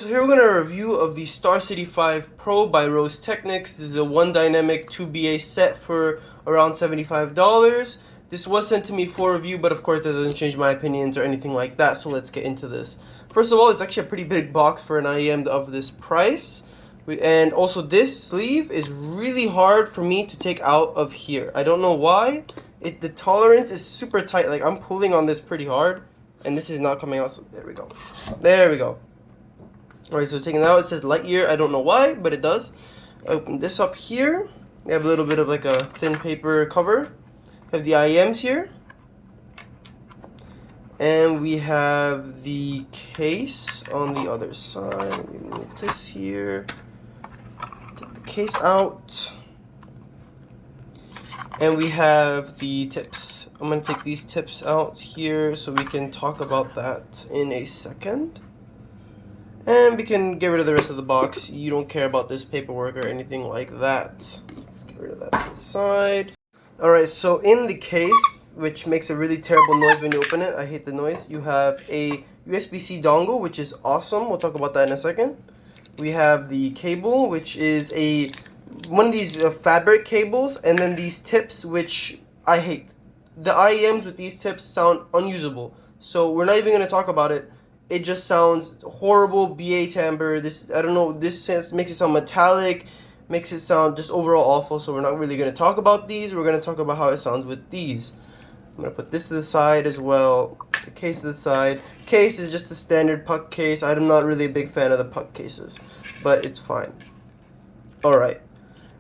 So here we're going to review of the Star City 5 Pro by Rose Technics. This is a 1 dynamic 2BA set for around $75. This was sent to me for review, but of course that doesn't change my opinions or anything like that, so let's get into this. First of all, it's actually a pretty big box for an IEM of this price. And also this sleeve is really hard for me to take out of here. I don't know why. The tolerance is super tight. Like, I'm pulling on this pretty hard, and this is not coming out. So there we go. There we go. Alright, so taking it out, it says light year. I don't know why, but it does. Open this up here. We have a little bit of like a thin paper cover. We have the IEMs here. And we have the case on the other side. Let me move this here. Take the case out. And we have the tips. I'm going to take these tips out here so we can talk about that in a second. And we can get rid of the rest of the box. You don't care about this paperwork or anything like that. Let's get rid of that to the side. Alright, so in the case, which makes a really terrible noise when you open it, I hate the noise, you have a USB-C dongle, which is awesome. We'll talk about that in a second. We have the cable, which is one of these fabric cables, and then these tips, which I hate. The IEMs with these tips sound unusable, so we're not even going to talk about it. It just sounds horrible, BA timbre. I don't know, this makes it sound metallic, makes it sound just overall awful, so we're not really going to talk about these. We're going to talk about how it sounds with these. I'm going to put this to the side as well, the case to the side. Case is just the standard puck case. I'm not really a big fan of the puck cases, but it's fine. Alright,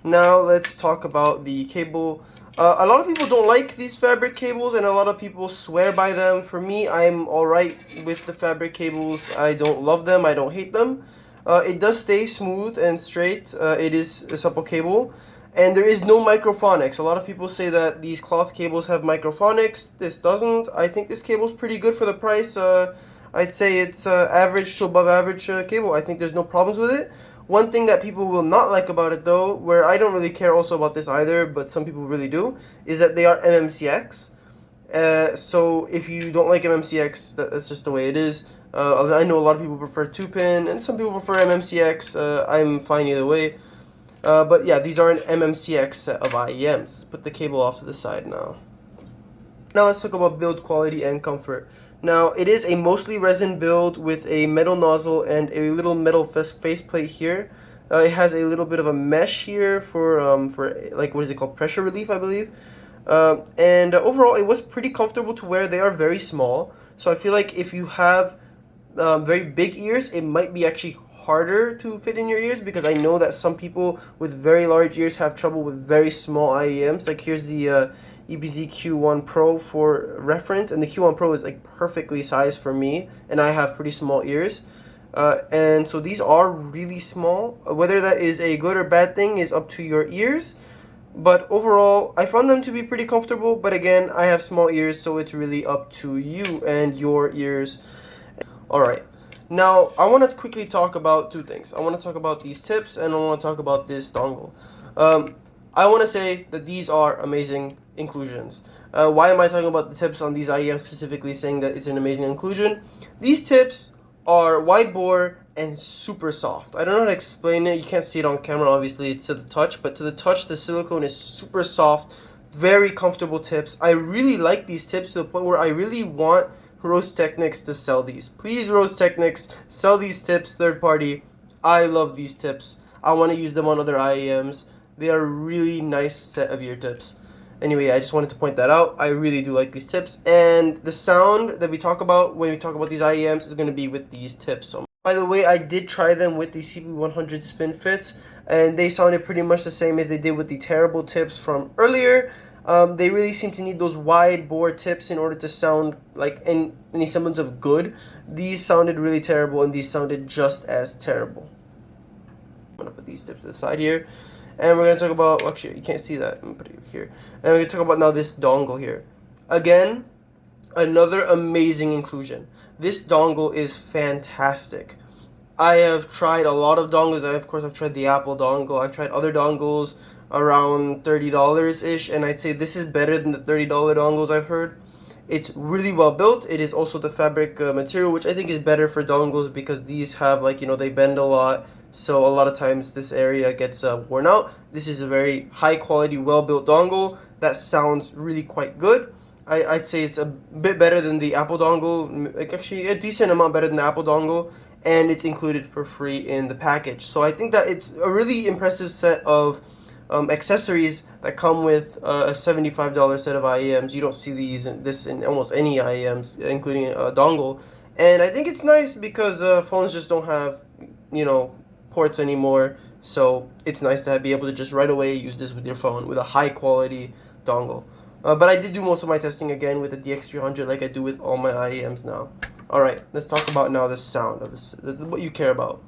now let's talk about the cable. A lot of people don't like these fabric cables, and a lot of people swear by them. For me, I'm alright with the fabric cables. I don't love them, I don't hate them. It does stay smooth and straight. It is a supple cable, and there is no microphonics. A lot of people say that these cloth cables have microphonics. This doesn't. I think this cable is pretty good for the price. I'd say it's average to above average cable. I think there's no problems with it. One thing that people will not like about it, though, where I don't really care also about this either, but some people really do, is that they are MMCX. So if you don't like MMCX, that's just the way it is. I know a lot of people prefer 2-pin, and some people prefer MMCX. I'm fine either way. But yeah, these are an MMCX set of IEMs. Let's put the cable off to the side now. Now let's talk about build quality and comfort. Now, it is a mostly resin build with a metal nozzle and a little metal faceplate here. It has a little bit of a mesh here for like, what is it called, pressure relief, I believe. And overall, it was pretty comfortable to wear. They are very small, so I feel like if you have very big ears, it might be actually harder to fit in your ears, because I know that some people with very large ears have trouble with very small IEMs. Like, here's the EPZ Q1 Pro for reference, and the Q1 Pro is like perfectly sized for me, and I have pretty small ears. And so these are really small. Whether that is a good or bad thing is up to your ears, but overall I found them to be pretty comfortable. But again, I have small ears, so it's really up to you and your ears. Alright, now I want to quickly talk about two things. I want to talk about these tips, and I want to talk about this dongle. I want to say that these are amazing inclusions. Why am I talking about the tips on these IEMs specifically, saying that it's an amazing inclusion? These tips are wide bore and super soft. I don't know how to explain it. You can't see it on camera, obviously, it's to the touch, but to the touch, the silicone is super soft, very comfortable tips. I really like these tips to the point where I really want Rose Technics to sell these. Please, Rose Technics, sell these tips third party. I love these tips. I want to use them on other IEMs. They are a really nice set of ear tips. Anyway, I just wanted to point that out. I really do like these tips, and the sound that we talk about when we talk about these IEMs is going to be with these tips. So, by the way, I did try them with the CP100 spin fits, and they sounded pretty much the same as they did with the terrible tips from earlier. They really seem to need those wide bore tips in order to sound like any semblance of good. These sounded really terrible, and these sounded just as terrible. I'm going to put these tips to the side here. And we're going to talk about, well, actually, you can't see that. I'm going to put it here. And we're going to talk about now this dongle here. Again, another amazing inclusion. This dongle is fantastic. I have tried a lot of dongles. Of course, I've tried the Apple dongle. I've tried other dongles around $30-ish, and I'd say this is better than the $30 dongles I've heard. It's really well built. It is also the fabric material, which I think is better for dongles because these have, like, they bend a lot. So a lot of times this area gets worn out. This is a very high quality, well built dongle that sounds really quite good. I'd say it's a bit better than the Apple dongle, like actually a decent amount better than the Apple dongle, and it's included for free in the package. So I think that it's a really impressive set of accessories that come with a $75 set of IEMs. You don't see this in almost any IEMs, including a dongle. And I think it's nice because phones just don't have, ports anymore. So it's nice to be able to just right away use this with your phone with a high quality dongle. But I did do most of my testing again with the DX300 like I do with all my IEMs now. Alright, let's talk about now the sound of this, what you care about.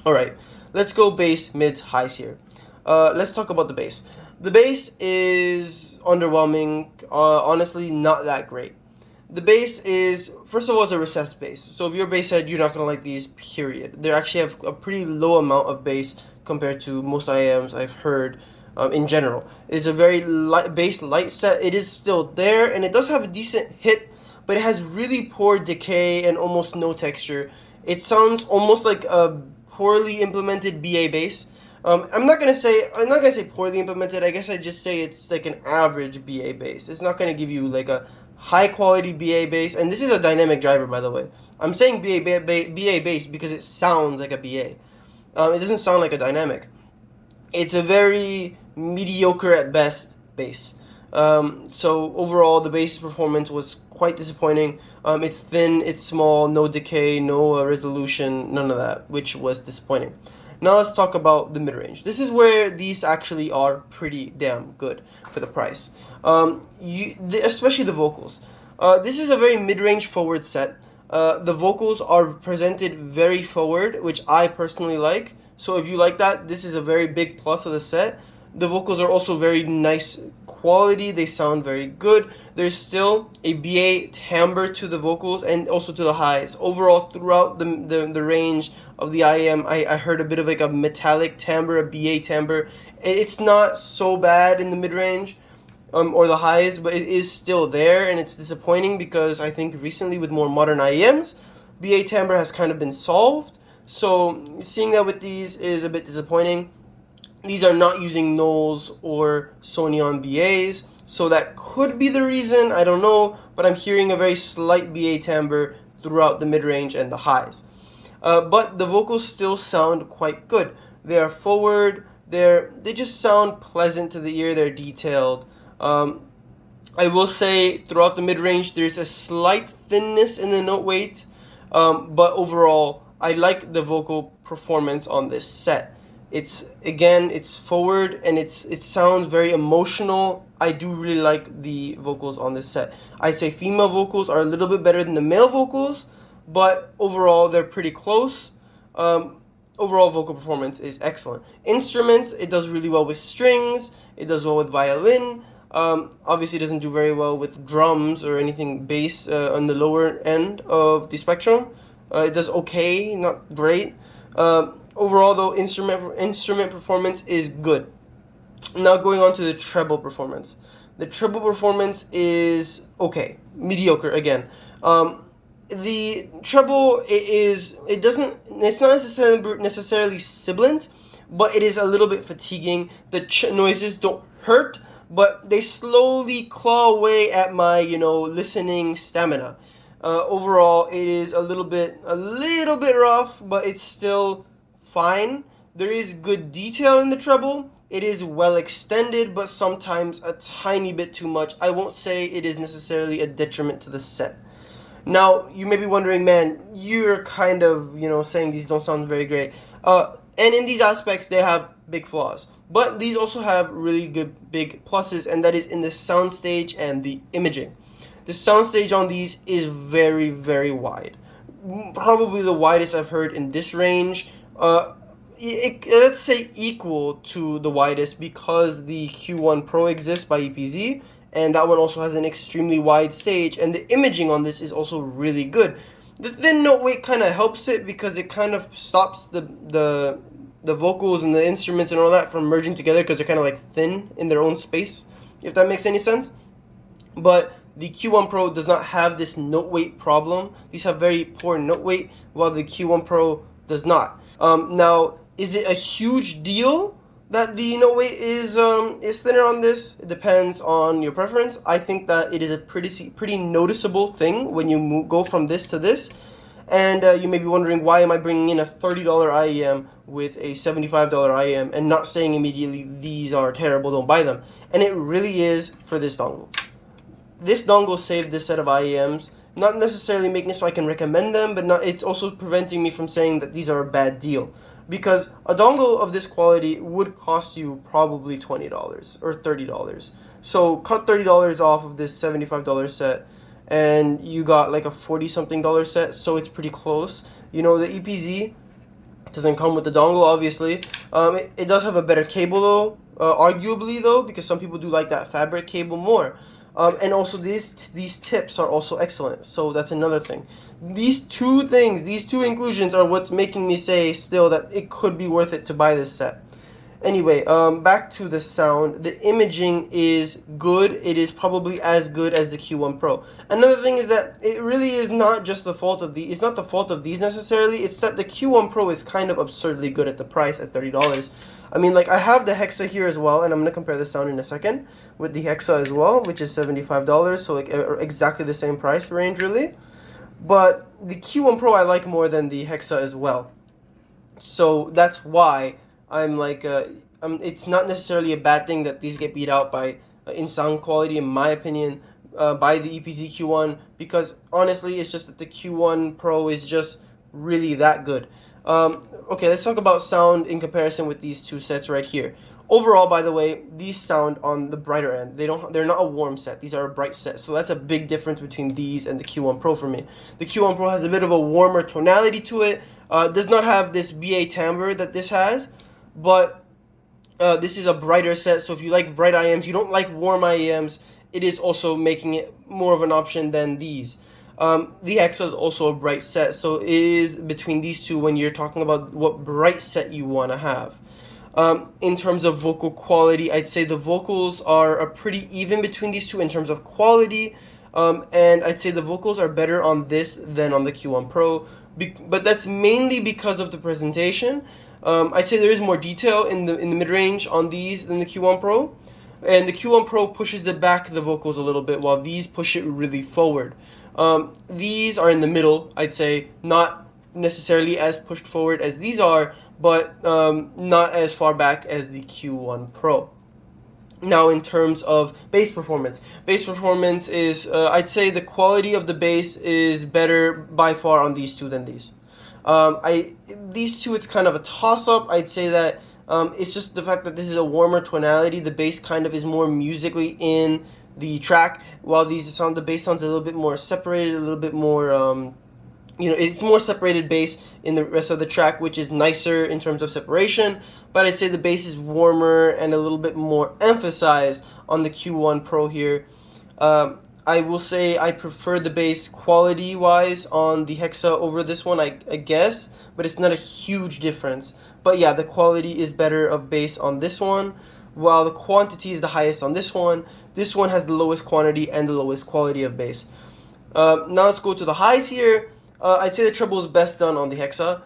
Alright, let's go bass, mids, highs here. Let's talk about the bass. The bass is underwhelming, honestly not that great. The bass is, first of all, it's a recessed bass. So if you're a bass head, you're not going to like these, period. They actually have a pretty low amount of bass compared to most IEMs I've heard in general. It's a very light set. It is still there, and it does have a decent hit, but it has really poor decay and almost no texture. It sounds almost like a poorly implemented BA bass. I'm not gonna say poorly implemented. I guess I'd just say it's like an average BA bass. It's not gonna give you like a high quality BA bass, and this is a dynamic driver, by the way. I'm saying BA bass because it sounds like a BA. It doesn't sound like a dynamic. It's a very mediocre at best bass. So overall, the bass performance was quite disappointing. It's thin, it's small, no decay, no resolution, none of that, which was disappointing. Now let's talk about the mid-range. This is where these actually are pretty damn good for the price. Especially the vocals. This is a very mid-range forward set. The vocals are presented very forward, which I personally like. So if you like that, this is a very big plus of the set. The vocals are also very nice quality. They sound very good. There's still a BA timbre to the vocals and also to the highs. Overall, throughout the range of the IEM, I heard a bit of like a metallic timbre, a BA timbre. It's not so bad in the mid-range or the highs, but it is still there, and it's disappointing because I think recently with more modern IEMs, BA timbre has kind of been solved. So seeing that with these is a bit disappointing. These are not using nulls or Sonyon BAs, so that could be the reason, I don't know, but I'm hearing a very slight BA timbre throughout the mid-range and the highs. But the vocals still sound quite good. They are forward, they just sound pleasant to the ear, they're detailed. I will say throughout the mid-range there's a slight thinness in the note weight, but overall I like the vocal performance on this set. It's forward and it sounds very emotional. I do really like the vocals on this set. I'd say female vocals are a little bit better than the male vocals, but overall they're pretty close. Overall vocal performance is excellent. Instruments, it does really well with strings. It does well with violin. Obviously it doesn't do very well with drums or anything bass on the lower end of the spectrum. It does okay, not great. Overall, though, instrument performance is good. Now going on to the treble performance. The treble performance is okay, mediocre again. The treble it's not necessarily sibilant, but it is a little bit fatiguing. The noises don't hurt, but they slowly claw away at my listening stamina. Overall, it is a little bit rough, but it's still fine. There is good detail in the treble. It is well extended, but sometimes a tiny bit too much. I won't say it is necessarily a detriment to the set. Now, you may be wondering, man, you're kind of, saying these don't sound very great. And in these aspects, they have big flaws. But these also have really good big pluses, and that is in the soundstage and the imaging. The soundstage on these is very, very wide. Probably the widest I've heard in this range. Let's say equal to the widest because the Q1 Pro exists by EPZ, and that one also has an extremely wide stage, and the imaging on this is also really good. The thin note weight kind of helps it because it kind of stops the vocals and the instruments and all that from merging together because they're kind of like thin in their own space, if that makes any sense. But The Q1 Pro does not have this note weight problem. These have very poor note weight, while the Q1 Pro does not. Now, is it a huge deal that the note weight is thinner on this? It depends on your preference. I think that it is a pretty noticeable thing when you go from this to this. And you may be wondering, why am I bringing in a $30 IEM with a $75 IEM and not saying immediately these are terrible, don't buy them? And it really is for this dongle. This dongle saved this set of IEMs, not necessarily making it so I can recommend them, but it's also preventing me from saying that these are a bad deal. Because a dongle of this quality would cost you probably $20 or $30. So cut $30 off of this $75 set, and you got like a $40-something set, so it's pretty close. You know, the EPZ doesn't come with the dongle, obviously. It does have a better cable though, arguably though, because some people do like that fabric cable more. And also these tips are also excellent, so that's another thing. These two things, these two inclusions are what's making me say still that it could be worth it to buy this set. Anyway, back to the sound. The imaging is good. It is probably as good as the Q1 Pro. Another thing is that it really is not just the fault of it's not the fault of these necessarily. It's that the Q1 Pro is kind of absurdly good at the price at $30. I mean, like, I have the Hexa here as well, and I'm going to compare the sound in a second with the Hexa as well, which is $75, so like exactly the same price range, really. But the Q1 Pro I like more than the Hexa as well. So that's why I'm like, it's not necessarily a bad thing that these get beat out by, in sound quality, in my opinion, by the EPZ Q1, because honestly, it's just that the Q1 Pro is just really that good. Okay, let's talk about sound in comparison with these two sets right here. Overall, by the way, these sound on the brighter end. They're not a warm set. These are a bright set. So that's a big difference between these and the Q1 Pro for me. The Q1 Pro has a bit of a warmer tonality to it. Does not have this BA timbre that this has, but this is a brighter set. So if you like bright IEMs, you don't like warm IEMs, it is also making it more of an option than these. The Hexa is also a bright set, so it is between these two when you're talking about what bright set you want to have. In terms of vocal quality, I'd say the vocals are pretty even between these two in terms of quality, and I'd say the vocals are better on this than on the Q1 Pro, but that's mainly because of the presentation. I'd say there is more detail in the mid-range on these than the Q1 Pro, and the Q1 Pro pushes back the vocals a little bit while these push it really forward. These are in the middle, I'd say, not necessarily as pushed forward as these are, but not as far back as the Q1 Pro. Now, in terms of bass performance is, I'd say the quality of the bass is better by far on these two than these. These two, it's kind of a toss-up. I'd say that it's just the fact that this is a warmer tonality. The bass kind of is more musically in the track, while the bass sounds a little bit more separated, a little bit more, it's more separated bass in the rest of the track, which is nicer in terms of separation. But I'd say the bass is warmer and a little bit more emphasized on the Q1 Pro here. I will say I prefer the bass quality-wise on the Hexa over this one, I guess, but it's not a huge difference. But yeah, the quality is better of bass on this one, while the quantity is the highest on this one. This one has the lowest quantity and the lowest quality of bass. Now let's go to the highs here. I'd say the treble is best done on the Hexa,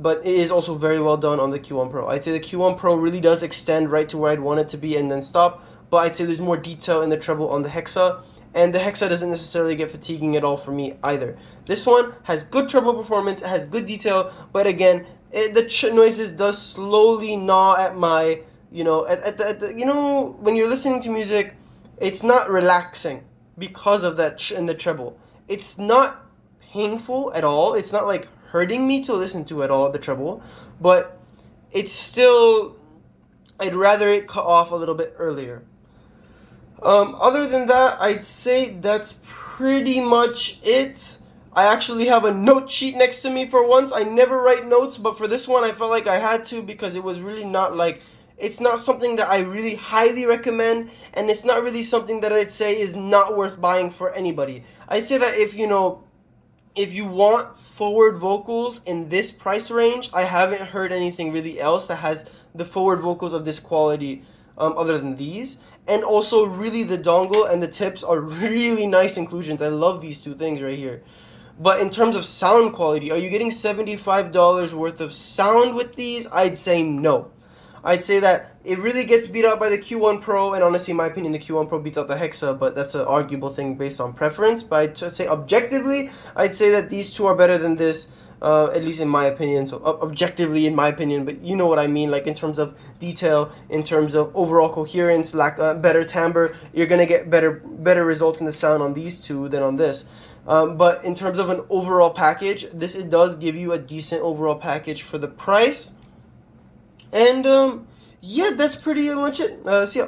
but it is also very well done on the Q1 Pro. I'd say the Q1 Pro really does extend right to where I'd want it to be and then stop, but I'd say there's more detail in the treble on the Hexa, and the Hexa doesn't necessarily get fatiguing at all for me either. This one has good treble performance, it has good detail, but again, the noises does slowly gnaw at my, when you're listening to music, it's not relaxing because of that in the treble. It's not painful at all. It's not like hurting me to listen to at all, the treble, but it's still, I'd rather it cut off a little bit earlier. Other than that, I'd say that's pretty much it. I actually have a note sheet next to me for once. I never write notes, but for this one I felt like I had to because it was really not like, it's not something that I really highly recommend, and it's not really something that I'd say is not worth buying for anybody. I'd say that if you want forward vocals in this price range, I haven't heard anything really else that has the forward vocals of this quality other than these. and also really the dongle and the tips are really nice inclusions. I love these two things right here. But in terms of sound quality, are you getting $75 worth of sound with these? I'd say no. I'd say that it really gets beat out by the Q1 Pro, and honestly, in my opinion, the Q1 Pro beats out the Hexa, but that's an arguable thing based on preference. But I'd say objectively, I'd say that these two are better than this, at least in my opinion. So objectively, in my opinion, but you know what I mean, like in terms of detail, in terms of overall coherence, better timbre, you're gonna get better results in the sound on these two than on this. But in terms of an overall package, it does give you a decent overall package for the price. And yeah, that's pretty much it. See ya.